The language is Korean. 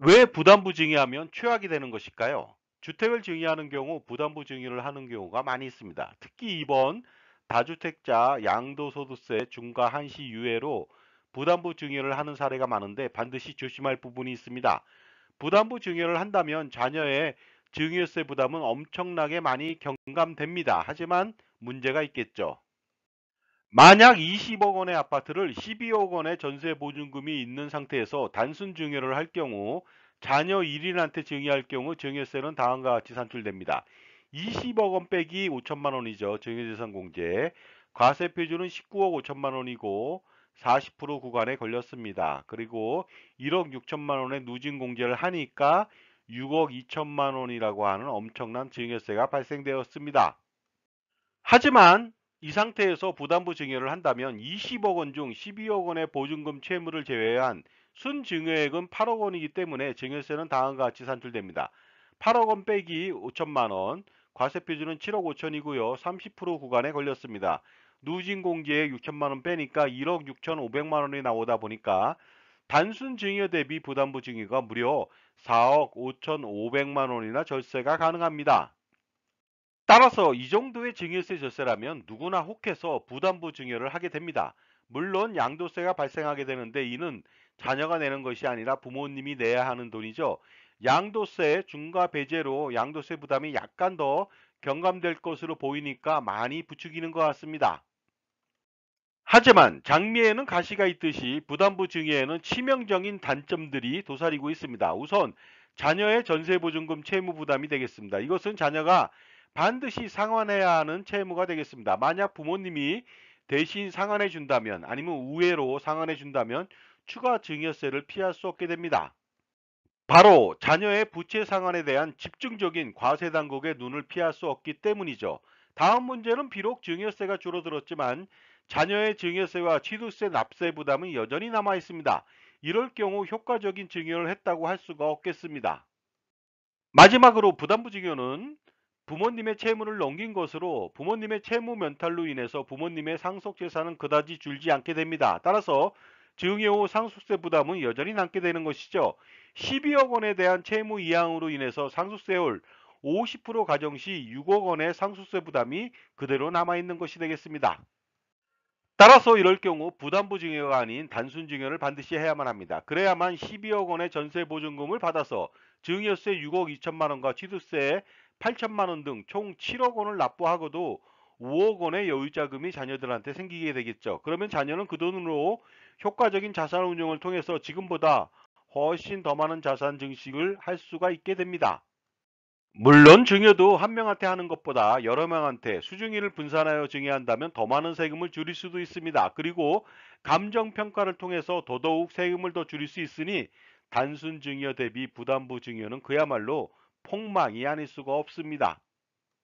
왜 부담부 증여하면 최악이 되는 것일까요? 주택을 증여하는 경우 부담부 증여를 하는 경우가 많이 있습니다. 특히 이번 다주택자 양도소득세 중과 한시 유예로 부담부 증여를 하는 사례가 많은데 반드시 조심할 부분이 있습니다. 부담부 증여를 한다면 자녀의 증여세 부담은 엄청나게 많이 경감됩니다. 하지만 문제가 있겠죠. 만약 20억 원의 아파트를 12억 원의 전세 보증금이 있는 상태에서 단순 증여를 할 경우 자녀 1인한테 증여할 경우 증여세는 다음과 같이 산출됩니다. 20억 원 빼기 5천만 원이죠. 증여재산 공제. 과세 표준은 19억 5천만 원이고 40% 구간에 걸렸습니다. 그리고 1억 6천만 원의 누진 공제를 하니까 6억 2천만 원이라고 하는 엄청난 증여세가 발생되었습니다. 하지만 이 상태에서 부담부 증여를 한다면 20억 원 중 12억 원의 보증금 채무를 제외한 순증여액은 8억 원이기 때문에 증여세는 다음과 같이 산출됩니다. 8억 원 빼기 5천만 원, 과세 표준은 7억 5천이고요. 30% 구간에 걸렸습니다. 누진 공제액 6천만 원 빼니까 1억 6천5백만 원이 나오다 보니까 단순 증여 대비 부담부 증여가 무려 4억 5천5백만 원이나 절세가 가능합니다. 따라서 이 정도의 증여세 절세라면 누구나 혹해서 부담부 증여를 하게 됩니다. 물론 양도세가 발생하게 되는데 이는 자녀가 내는 것이 아니라 부모님이 내야 하는 돈이죠. 양도세 중과 배제로 양도세 부담이 약간 더 경감될 것으로 보이니까 많이 부추기는 것 같습니다. 하지만 장미에는 가시가 있듯이 부담부 증여에는 치명적인 단점들이 도사리고 있습니다. 우선 자녀의 전세보증금 채무 부담이 되겠습니다. 이것은 자녀가 반드시 상환해야 하는 채무가 되겠습니다. 만약 부모님이 대신 상환해 준다면 아니면 우회로 상환해 준다면 추가 증여세를 피할 수 없게 됩니다. 바로 자녀의 부채 상환에 대한 집중적인 과세 당국의 눈을 피할 수 없기 때문이죠. 다음 문제는 비록 증여세가 줄어들었지만 자녀의 증여세와 취득세 납세 부담은 여전히 남아 있습니다. 이럴 경우 효과적인 증여를 했다고 할 수가 없겠습니다. 마지막으로 부담부 증여는 부모님의 채무를 넘긴 것으로 부모님의 채무 면탈로 인해서 부모님의 상속 재산은 그다지 줄지 않게 됩니다. 따라서 증여 후 상속세 부담은 여전히 남게 되는 것이죠. 12억 원에 대한 채무 이항으로 인해서 상속세율 50% 가정 시 6억 원의 상속세 부담이 그대로 남아 있는 것이 되겠습니다. 따라서 이럴 경우 부담부 증여가 아닌 단순 증여를 반드시 해야만 합니다. 그래야만 12억 원의 전세 보증금을 받아서 증여세 6억 2천만 원과 취득세 8천만 원 등 총 7억 원을 납부하고도 5억 원의 여유자금이 자녀들한테 생기게 되겠죠. 그러면 자녀는 그 돈으로 효과적인 자산 운용을 통해서 지금보다 훨씬 더 많은 자산 증식을 할 수가 있게 됩니다. 물론 증여도 한 명한테 하는 것보다 여러 명한테 수중위를 분산하여 증여한다면 더 많은 세금을 줄일 수도 있습니다. 그리고 감정평가를 통해서 더더욱 세금을 더 줄일 수 있으니 단순 증여 대비 부담부 증여는 그야말로 폭망이 아닐 수가 없습니다.